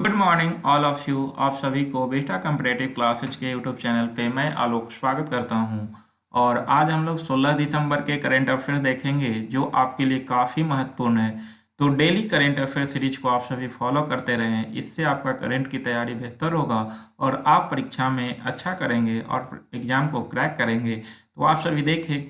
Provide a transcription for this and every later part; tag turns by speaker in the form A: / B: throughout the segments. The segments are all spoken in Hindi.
A: Good morning all of you. आप सभी को बेटा कंपैरेटिव क्लासेज के यूट्यूब चैनल पे मैं आलोक स्वागत करता हूं। और आज हम लोग 16 दिसंबर के करंट अफेयर्स देखेंगे जो आपके लिए काफ़ी महत्वपूर्ण है। तो डेली करंट अफेयर सीरीज को आप सभी फॉलो करते रहें, इससे आपका करंट की तैयारी बेहतर होगा और आप परीक्षा में अच्छा करेंगे और एग्ज़ाम को क्रैक करेंगे। तो आप सभी देखें,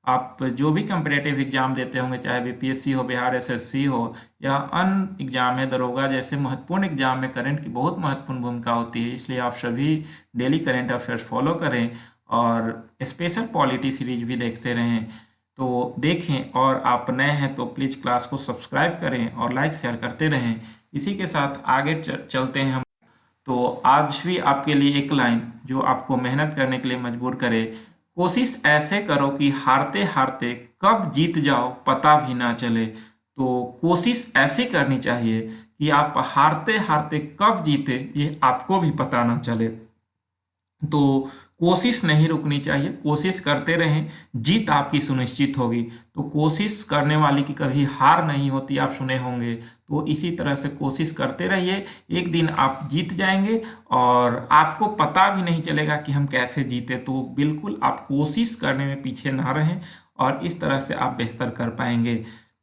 A: आप जो भी कंपटीटिव एग्जाम देते होंगे, चाहे बीपीएससी हो, बिहार एसएससी हो या अन्य एग्जाम है, दरोगा जैसे महत्वपूर्ण एग्जाम में करंट की बहुत महत्वपूर्ण भूमिका होती है। इसलिए आप सभी डेली करंट अफेयर्स फॉलो करें और स्पेशल पॉलिटी सीरीज भी देखते रहें। तो देखें, और आप नए हैं तो प्लीज़ क्लास को सब्सक्राइब करें और लाइक शेयर करते रहें। इसी के साथ आगे चलते हैं हम। तो आज भी आपके लिए एक लाइन जो आपको मेहनत करने के लिए मजबूर करे। कोशिश ऐसे करो कि हारते हारते कब जीत जाओ पता भी ना चले। तो कोशिश ऐसी करनी चाहिए कि आप हारते हारते कब जीते ये आपको भी पता ना चले। तो कोशिश नहीं रुकनी चाहिए, कोशिश करते रहें, जीत आपकी सुनिश्चित होगी। तो कोशिश करने वाली की कभी हार नहीं होती, आप सुने होंगे। तो इसी तरह से कोशिश करते रहिए, एक दिन आप जीत जाएंगे और आपको पता भी नहीं चलेगा कि हम कैसे जीते। तो बिल्कुल आप कोशिश करने में पीछे ना रहें और इस तरह से आप बेहतर कर पाएंगे।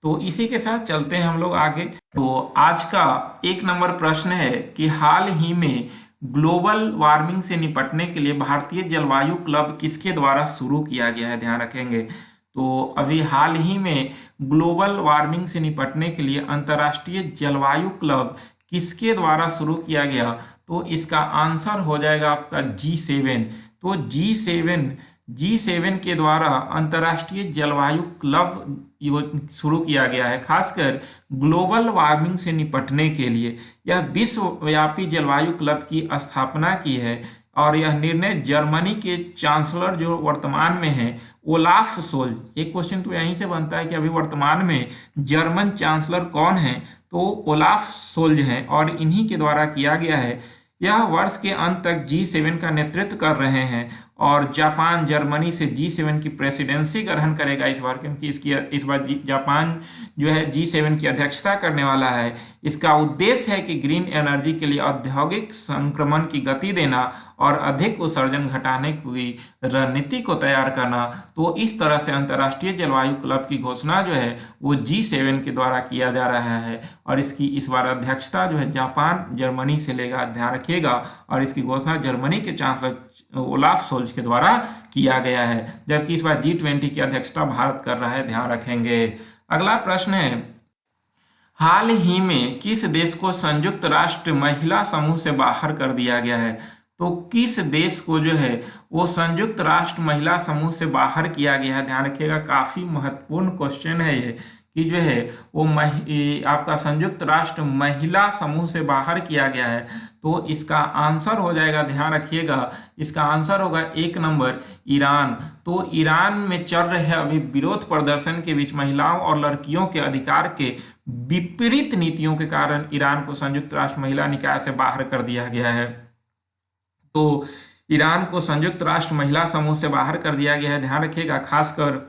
A: तो इसी के साथ चलते हैं हम लोग आगे। तो आज का 1 नंबर प्रश्न है कि हाल ही में ग्लोबल वार्मिंग से निपटने के लिए भारतीय जलवायु क्लब किसके द्वारा शुरू किया गया है, ध्यान रखेंगे। तो अभी हाल ही में ग्लोबल वार्मिंग से निपटने के लिए अंतर्राष्ट्रीय जलवायु क्लब किसके द्वारा शुरू किया गया, तो इसका आंसर हो जाएगा आपका G7। तो G7 के द्वारा अंतर्राष्ट्रीय जलवायु क्लब शुरू किया गया है, खासकर ग्लोबल वार्मिंग से निपटने के लिए। यह विश्वव्यापी जलवायु क्लब की स्थापना की है और यह निर्णय जर्मनी के चांसलर जो वर्तमान में हैं ओलाफ सोल्ज। एक क्वेश्चन तो यहीं से बनता है कि अभी वर्तमान में जर्मन चांसलर कौन है, तो ओलाफ सोल्ज हैं और इन्हीं के द्वारा किया गया है। यह वर्ष के अंत तक G7 का नेतृत्व कर रहे हैं और जापान जर्मनी से G7 की प्रेसिडेंसी ग्रहण करेगा इस बार, क्योंकि इस बार जापान जो है G7 की अध्यक्षता करने वाला है। इसका उद्देश्य है कि ग्रीन एनर्जी के लिए औद्योगिक संक्रमण की गति देना और अधिक उत्सर्जन घटाने की रणनीति को तैयार करना। तो इस तरह से अंतर्राष्ट्रीय जलवायु क्लब की घोषणा जो है वो G7 के द्वारा किया जा रहा है और इसकी इस बार अध्यक्षता जो है जापान जर्मनी से लेगा, ध्यान रखिएगा। और इसकी घोषणा जर्मनी के चांसलर ओलाफ सोल्ज के द्वारा किया गया है, जबकि इस बार G20 की अध्यक्षता भारत कर रहा है, ध्यान रखेंगे। अगला प्रश्न है, हाल ही में किस देश को संयुक्त राष्ट्र महिला समूह से बाहर कर दिया गया है। तो किस देश को जो है वो संयुक्त राष्ट्र महिला समूह से बाहर किया गया है, ध्यान रखिएगा। काफी महत्वपूर्ण क्वेश्चन है ये कि जो है वो आपका संयुक्त राष्ट्र महिला समूह से बाहर किया गया है। तो इसका आंसर हो जाएगा, ध्यान रखिएगा, इसका आंसर होगा 1 नंबर ईरान। तो ईरान में चल रहे अभी विरोध प्रदर्शन के बीच महिलाओं और लड़कियों के अधिकार के विपरीत नीतियों के कारण ईरान को संयुक्त राष्ट्र महिला निकाय से बाहर कर दिया गया है। तो ईरान को संयुक्त राष्ट्र महिला समूह से बाहर कर दिया गया है, ध्यान रखिएगा। खासकर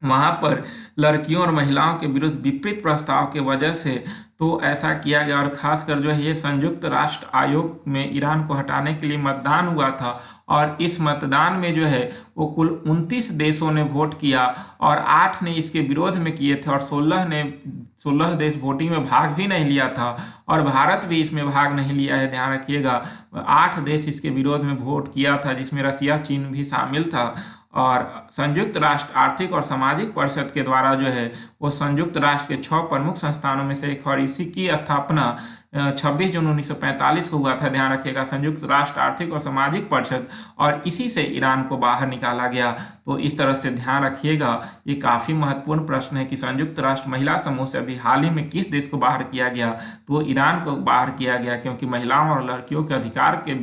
A: वहां पर लड़कियों और महिलाओं के विरुद्ध विपरीत प्रस्ताव के वजह से तो ऐसा किया गया। और खासकर जो है ये संयुक्त राष्ट्र आयोग में ईरान को हटाने के लिए मतदान हुआ था और इस मतदान में जो है वो कुल 29 देशों ने वोट किया और 8 ने इसके विरोध में किए थे और 16 देश वोटिंग में भाग भी नहीं लिया था और भारत भी इसमें भाग नहीं लिया है, ध्यान रखिएगा। 8 देश इसके विरोध में वोट किया था, जिसमें रसिया, चीन भी शामिल था। और संयुक्त राष्ट्र आर्थिक और सामाजिक परिषद के द्वारा जो है वो संयुक्त राष्ट्र के 6 प्रमुख संस्थानों में से एक, और इसी की स्थापना 26 जून 1945 को हुआ था, ध्यान रखिएगा, संयुक्त राष्ट्र आर्थिक और सामाजिक परिषद। और इसी से ईरान को बाहर निकाला गया। तो इस तरह से ध्यान रखिएगा, ये काफ़ी महत्वपूर्ण प्रश्न है कि संयुक्त राष्ट्र महिला समूह से अभी हाल ही में किस देश को बाहर किया गया। तो ईरान को बाहर किया गया, क्योंकि महिलाओं और लड़कियों के अधिकार के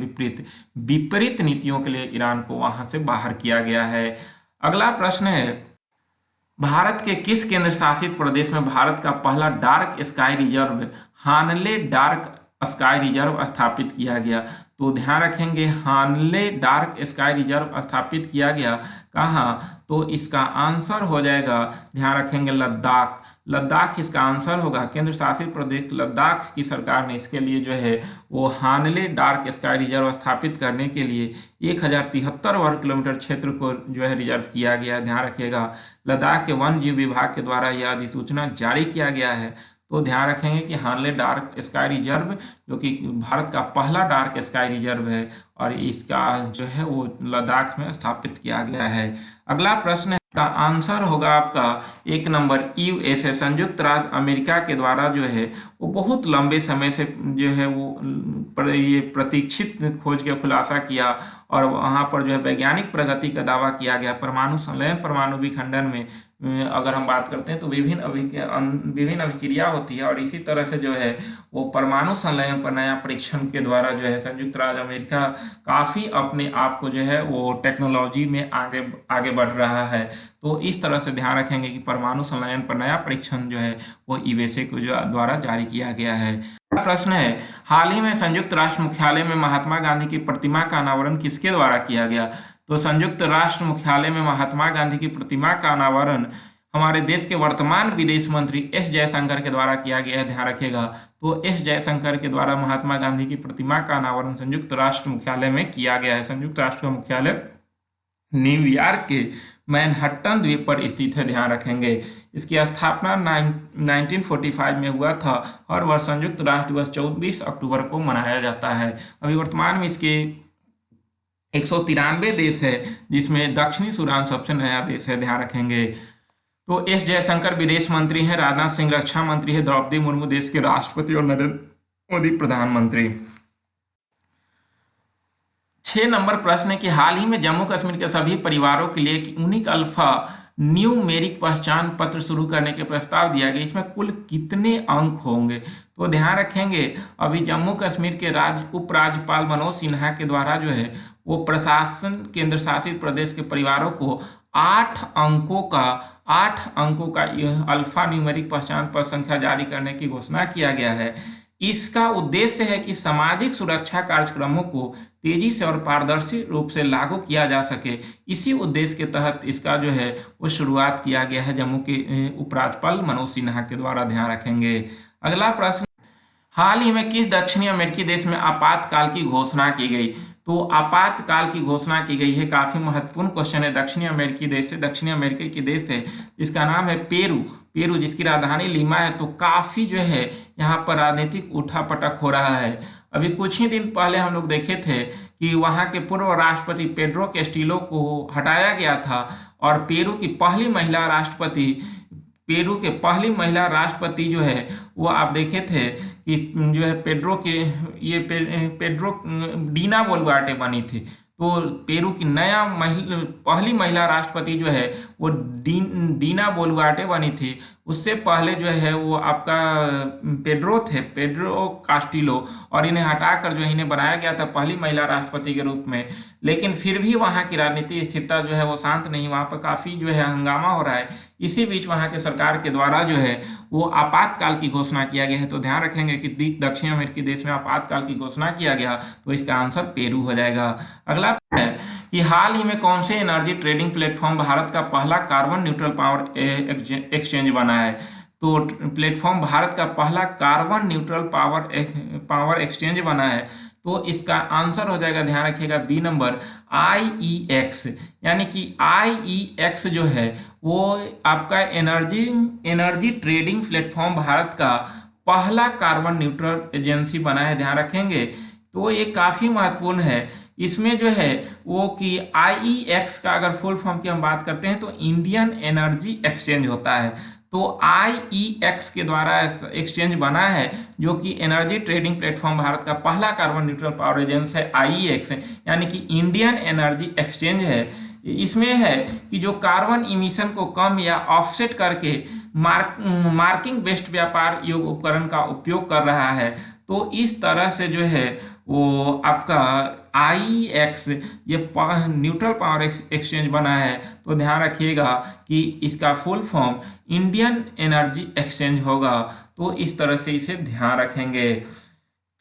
A: विपरीत नीतियों के लिए ईरान को वहां से बाहर किया गया है। अगला प्रश्न है, भारत के किस केंद्र शासित प्रदेश में भारत का पहला डार्क स्काई रिजर्व हानले डार्क स्काई रिजर्व स्थापित किया गया? तो ध्यान रखेंगे हानले डार्क स्काई रिजर्व स्थापित किया गया कहाँ? तो इसका आंसर हो जाएगा, ध्यान रखेंगे, लद्दाख। लद्दाख इसका आंसर होगा। केंद्र शासित प्रदेश लद्दाख की सरकार ने इसके लिए जो है वो हानले डार्क स्काई रिजर्व स्थापित करने के लिए 1073 वर्ग किलोमीटर क्षेत्र को जो है रिजर्व किया गया। ध्यान रखिएगा, लद्दाख के वन जीव विभाग के द्वारा यह अधिसूचना जारी किया गया है। तो ध्यान रखेंगे कि हानले डार्क स्काई रिजर्व जो कि भारत का पहला डार्क स्काई रिजर्व है और इसका जो है वो लद्दाख में स्थापित किया गया है। अगला प्रश्न का आंसर होगा आपका 1 नंबर यूएसए, संयुक्त राज्य अमेरिका के द्वारा जो है वो बहुत लंबे समय से जो है वो ये प्रतीक्षित खोज के खुलासा किया और वहाँ पर जो है वैज्ञानिक प्रगति का दावा किया गया। परमाणु संलयन परमाणु विखंडन में अगर हम बात करते हैं तो विभिन्न अभिक्रिया होती है और इसी तरह से जो है वो परमाणु संलयन पर नया परीक्षण के द्वारा जो है संयुक्त राज्य अमेरिका काफ़ी अपने आप को जो है वो टेक्नोलॉजी में आगे बढ़ रहा है। तो इस तरह से ध्यान रखेंगे कि परमाणु संलयन पर नया परीक्षण जो है वो यूएसए को द्वारा जारी किया गया है। प्रश्न है, हाल ही में संयुक्त राष्ट्र मुख्यालय में महात्मा गांधी की प्रतिमा का अनावरण किसके द्वारा किया गया? तो संयुक्त राष्ट्र मुख्यालय में महात्मा गांधी की प्रतिमा का अनावरण हमारे देश के वर्तमान विदेश मंत्री एस जयशंकर के द्वारा किया गया है। ध्यान रखिएगा, तो एस जयशंकर के द्वारा महात्मा गांधी की प्रतिमा का अनावरण संयुक्त राष्ट्र मुख्यालय में किया गया है। संयुक्त राष्ट्र का मुख्यालय न्यूयॉर्क के मैनहट्टन द्वीप पर स्थित है। ध्यान रखेंगे, इसकी स्थापना 1945 में हुआ था। हर वर्ष संयुक्त राष्ट्र दिवस 24 अक्टूबर को मनाया जाता है। अभी वर्तमान में इसके 193 देश है, जिसमें दक्षिणी सूडान सबसे नया देश है। ध्यान रखेंगे, तो एस जयशंकर विदेश मंत्री हैं, राजनाथ सिंह रक्षा मंत्री है, द्रौपदी मुर्मू देश के राष्ट्रपति और नरेंद्र मोदी प्रधानमंत्री। 6 नंबर प्रश्न है कि हाल ही में जम्मू कश्मीर के सभी परिवारों के लिए एक यूनिक अल्फा न्यूमेरिक पहचान पत्र शुरू करने के प्रस्ताव दिया गया। इसमें कुल कितने अंक होंगे? तो ध्यान रखेंगे, अभी जम्मू कश्मीर के उपराज्यपाल मनोज सिन्हा के द्वारा जो है वो प्रशासन केंद्र शासित प्रदेश के परिवारों को 8 अंकों का अल्फा न्यूमेरिक पहचान पत्र संख्या जारी करने की घोषणा किया गया है। इसका उद्देश्य है कि सामाजिक सुरक्षा कार्यक्रमों को तेजी से और पारदर्शी रूप से लागू किया जा सके। इसी उद्देश्य के तहत इसका जो है वो शुरुआत किया गया है जम्मू के उपराज्यपाल मनोज सिन्हा के द्वारा। ध्यान रखेंगे। अगला प्रश्न, हाल ही में किस दक्षिणी अमेरिकी देश में आपातकाल की घोषणा की गई? तो आपातकाल की घोषणा की गई है, काफी महत्वपूर्ण क्वेश्चन है। दक्षिणी अमेरिकी देश है, दक्षिणी अमेरिका की देश है, इसका नाम है पेरू, जिसकी राजधानी लीमा है। तो काफी जो है यहाँ पर राजनीतिक उठापटक हो रहा है। अभी कुछ ही दिन पहले हम लोग देखे थे कि वहाँ के पूर्व राष्ट्रपति पेड्रो कैस्टिलो को हटाया गया था और पेरू की पहली महिला राष्ट्रपति जो है वो आप देखे थे कि जो है पेड्रो डीना बोलुआर्टे बनी थी। तो पेरू की पहली महिला राष्ट्रपति जो है वो डीना बोलुआर्टे बनी थी। उससे पहले जो है वो आपका पेड्रो कास्टिलो, और इन्हें हटाकर जो है इन्हें बनाया गया था पहली महिला राष्ट्रपति के रूप में। लेकिन फिर भी वहाँ की राजनीतिक स्थिरता जो है वो शांत नहीं, वहाँ पर काफ़ी जो है हंगामा हो रहा है। इसी बीच वहाँ के सरकार के द्वारा जो है वो आपातकाल की घोषणा किया गया है। तो ध्यान रखेंगे कि दक्षिण अमेरिकी देश में आपातकाल की घोषणा किया गया, तो इसका आंसर पेरू हो जाएगा। अगला है कि हाल ही में कौन से एनर्जी ट्रेडिंग प्लेटफॉर्म भारत का पहला कार्बन न्यूट्रल पावर एक्सचेंज बना है? तो प्लेटफॉर्म भारत का पहला कार्बन न्यूट्रल पावर एक्सचेंज बना है। तो इसका आंसर हो जाएगा, ध्यान रखिएगा, बी नंबर IEX। यानी कि IEX जो है वो आपका एनर्जी ट्रेडिंग प्लेटफॉर्म भारत का पहला कार्बन न्यूट्रल एजेंसी बना है। ध्यान रखेंगे, तो ये काफ़ी महत्वपूर्ण है। इसमें जो है वो कि IEX का अगर फुल फॉर्म की हम बात करते हैं तो इंडियन एनर्जी एक्सचेंज होता है। तो IEX के द्वारा एक्सचेंज बना है, जो कि एनर्जी ट्रेडिंग प्लेटफॉर्म भारत का पहला कार्बन न्यूट्रल पावर एजेंसी है, IEX है, यानी कि इंडियन एनर्जी एक्सचेंज है। इसमें है कि जो कार्बन इमिशन को कम या ऑफसेट करके मार्किंग बेस्ड व्यापार योग्य उपकरण का उपयोग कर रहा है। तो इस तरह से जो है वो आपका IEX ये न्यूट्रल पावर एक्सचेंज बना है। तो ध्यान रखिएगा कि इसका full form Indian energy exchange होगा। तो इस तरह से इसे ध्यान रखेंगे।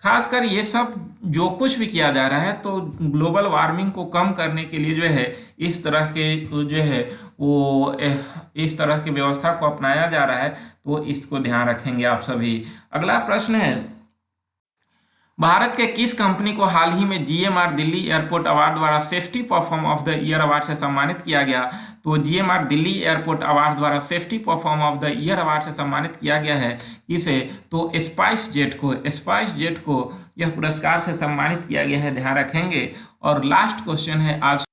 A: खासकर ये सब जो कुछ भी किया जा रहा है तो ग्लोबल वार्मिंग को कम करने के लिए जो है इस तरह के जो है वो इस तरह की व्यवस्था को अपनाया जा रहा है, तो इसको ध्यान रखेंगे आप सभी। अगला प्रश्न है, भारत के किस कंपनी को हाल ही में जीएमआर दिल्ली एयरपोर्ट अवार्ड द्वारा safety perform of the year award से सम्मानित किया गया? तो जीएमआर दिल्ली एयरपोर्ट अवार्ड द्वारा safety perform of the year award से सम्मानित किया गया है किसे? तो स्पाइस जेट को। स्पाइस जेट को यह पुरस्कार से सम्मानित किया गया है, ध्यान रखेंगे। और लास्ट क्वेश्चन है आज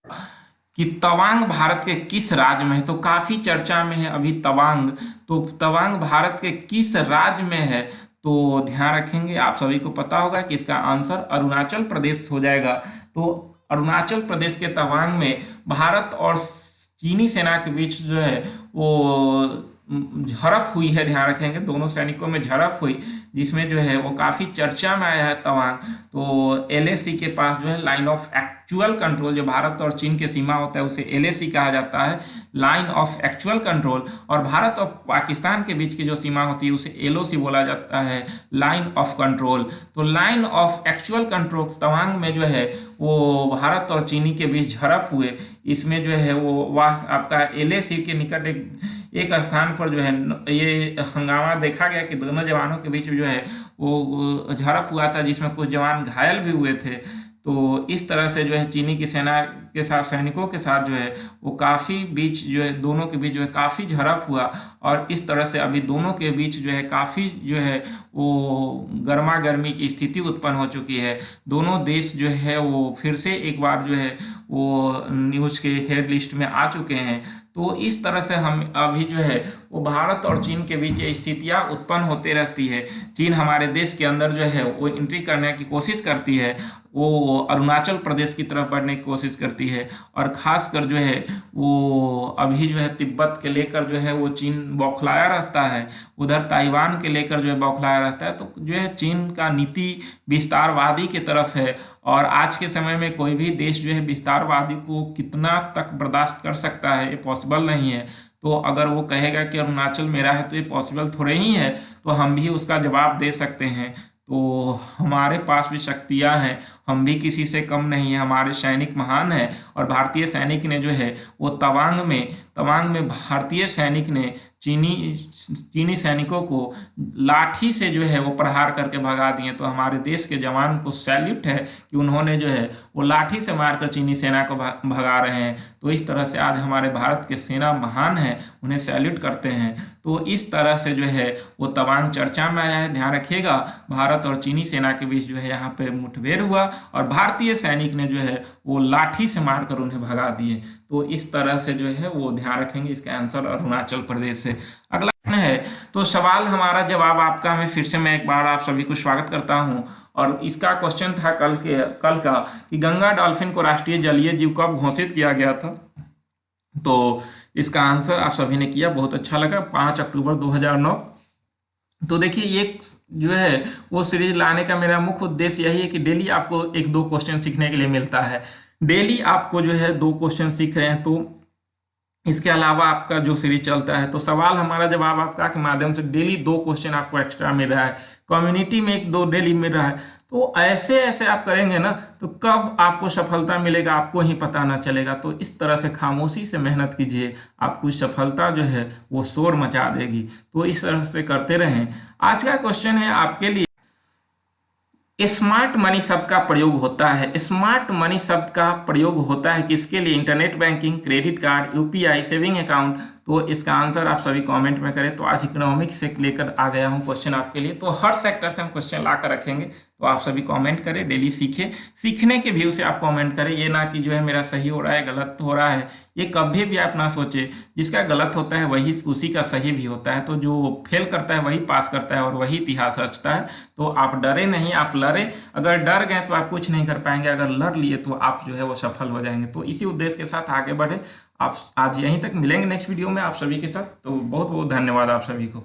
A: कि तवांग भारत के किस राज्य में है? तो काफी चर्चा में है अभी तवांग, तो तवांग भारत के किस राज्य में है? तो ध्यान रखेंगे, आप सभी को पता होगा कि इसका आंसर अरुणाचल प्रदेश हो जाएगा। तो अरुणाचल प्रदेश के तवांग में भारत और चीनी सेना के बीच जो है वो झड़प हुई है, ध्यान रखेंगे, दोनों सैनिकों में झड़प हुई, जिसमें जो है वो काफ़ी चर्चा में आया है तवांग। तो एलएसी के पास जो है लाइन ऑफ एक्चुअल कंट्रोल, जो भारत और चीन के सीमा होता है उसे एलएसी कहा जाता है, लाइन ऑफ एक्चुअल कंट्रोल। और भारत और पाकिस्तान के बीच की जो सीमा होती है उसे एलओसी बोला जाता है, लाइन ऑफ कंट्रोल। तो line of actual control Tawang में जो है वो भारत और चीनी के बीच झड़प हुए, इसमें जो है वो वह आपका एलएसी के निकट एक स्थान पर जो है ये हंगामा देखा गया कि दोनों जवानों के बीच जो है वो झड़प हुआ था, जिसमें कुछ जवान घायल भी हुए थे। तो इस तरह से जो है चीनी की सेना के साथ, सैनिकों के साथ जो है वो काफ़ी बीच जो है दोनों के बीच जो है काफ़ी झड़प हुआ, और इस तरह से अभी दोनों के बीच जो है काफ़ी जो है वो गर्मा गर्मी की स्थिति उत्पन्न हो चुकी है। दोनों देश जो है वो फिर से एक बार जो है वो न्यूज़ के हेड लिस्ट में आ चुके हैं। तो इस तरह से हम अभी जो है वो भारत और चीन के बीच ये स्थितियाँ उत्पन्न होते रहती है। चीन हमारे देश के अंदर जो है वो एंट्री करने की कोशिश करती है, वो अरुणाचल प्रदेश की तरफ बढ़ने की कोशिश करती है, और ख़ासकर जो है वो अभी जो है तिब्बत के लेकर जो है वो चीन बौखलाया रहता है, उधर ताइवान के लेकर जो है बौखलाया रहता है। तो जो है चीन का नीति विस्तारवादी की तरफ है, और आज के समय में कोई भी देश जो है विस्तारवादी को कितना तक बर्दाश्त कर सकता है, ये पॉसिबल नहीं है। तो अगर वो कहेगा कि अरुणाचल मेरा है तो ये पॉसिबल थोड़े ही है, तो हम भी उसका जवाब दे सकते हैं। तो हमारे पास भी शक्तियाँ हैं, हम भी किसी से कम नहीं है, हमारे सैनिक महान हैं। और भारतीय सैनिक ने जो है वो तवांग में भारतीय सैनिक ने चीनी सैनिकों को लाठी से जो है वो प्रहार करके भगा दिए। तो हमारे देश के जवान को सैल्यूट है कि उन्होंने जो है वो लाठी से मारकर चीनी सेना को भगा रहे हैं। तो इस तरह से आज हमारे भारत के सेना महान है, उन्हें सैल्यूट करते हैं। तो इस तरह से जो है वो तवांग चर्चा में आया है, ध्यान रखिएगा। भारत और चीनी सेना के बीच जो है यहाँ पे मुठभेड़ हुआ, और भारतीय सैनिक ने जो है वो लाठी से मारकर उन्हें भगा दिए। तो इस तरह से जो है वो ध्यान रखेंगे, इसका आंसर अरुणाचल प्रदेश से। अगला है, तो सवाल हमारा जवाब आपका में फिर से मैं एक बार आप सभी को स्वागत करता हूं। और इसका क्वेश्चन था कल का कि गंगा डॉल्फिन को राष्ट्रीय जलीय जीव कब घोषित किया गया था? तो इसका आंसर आप सभी ने किया, बहुत अच्छा लगा, 5 अक्टूबर 2009। तो देखिए ये जो है वो सीरीज लाने का मेरा मुख्य उद्देश्य यही है कि डेली आपको 1-2 क्वेश्चन सीखने के लिए मिलता है। डेली आपको जो है 2 क्वेश्चन सीख रहे हैं, तो इसके अलावा आपका जो सीरीज चलता है तो सवाल हमारा जवाब आपका के माध्यम से डेली 2 क्वेश्चन आपको एक्स्ट्रा मिल रहा है, कम्युनिटी में 1-2 डेली मिल रहा है। तो ऐसे आप करेंगे ना तो कब आपको सफलता मिलेगा आपको ही पता ना चलेगा। तो इस तरह से खामोशी से मेहनत कीजिए, आपको सफलता जो है वो शोर मचा देगी। तो इस तरह से करते रहें। आज का क्वेश्चन है आपके लिए, स्मार्ट मनी शब्द का प्रयोग होता है, स्मार्ट मनी शब्द का प्रयोग होता है किसके लिए? Internet banking, credit card, UPI, saving account. तो इसका आंसर आप सभी कमेंट में करें। तो आज इकोनॉमिक्स से लेकर आ गया हूं क्वेश्चन आपके लिए, तो हर सेक्टर से हम क्वेश्चन ला कर रखेंगे। तो आप सभी कमेंट करें, डेली सीखें, सीखने के व्यू से आप कमेंट करें, ये ना कि जो है मेरा सही हो रहा है गलत हो रहा है, ये कभी भी आप ना सोचें। जिसका गलत होता है वही उसी का सही भी होता है। तो जो फेल करता है वही पास करता है और वही इतिहास रचता है। तो आप डरे नहीं, आप लड़े। अगर डर गए तो आप कुछ नहीं कर पाएंगे, अगर लड़ लिए तो आप जो है वो सफल हो जाएंगे। तो इसी उद्देश्य के साथ आगे बढ़े। आप आज यहीं तक, मिलेंगे नेक्स्ट वीडियो में आप सभी के साथ। तो बहुत बहुत धन्यवाद आप सभी को।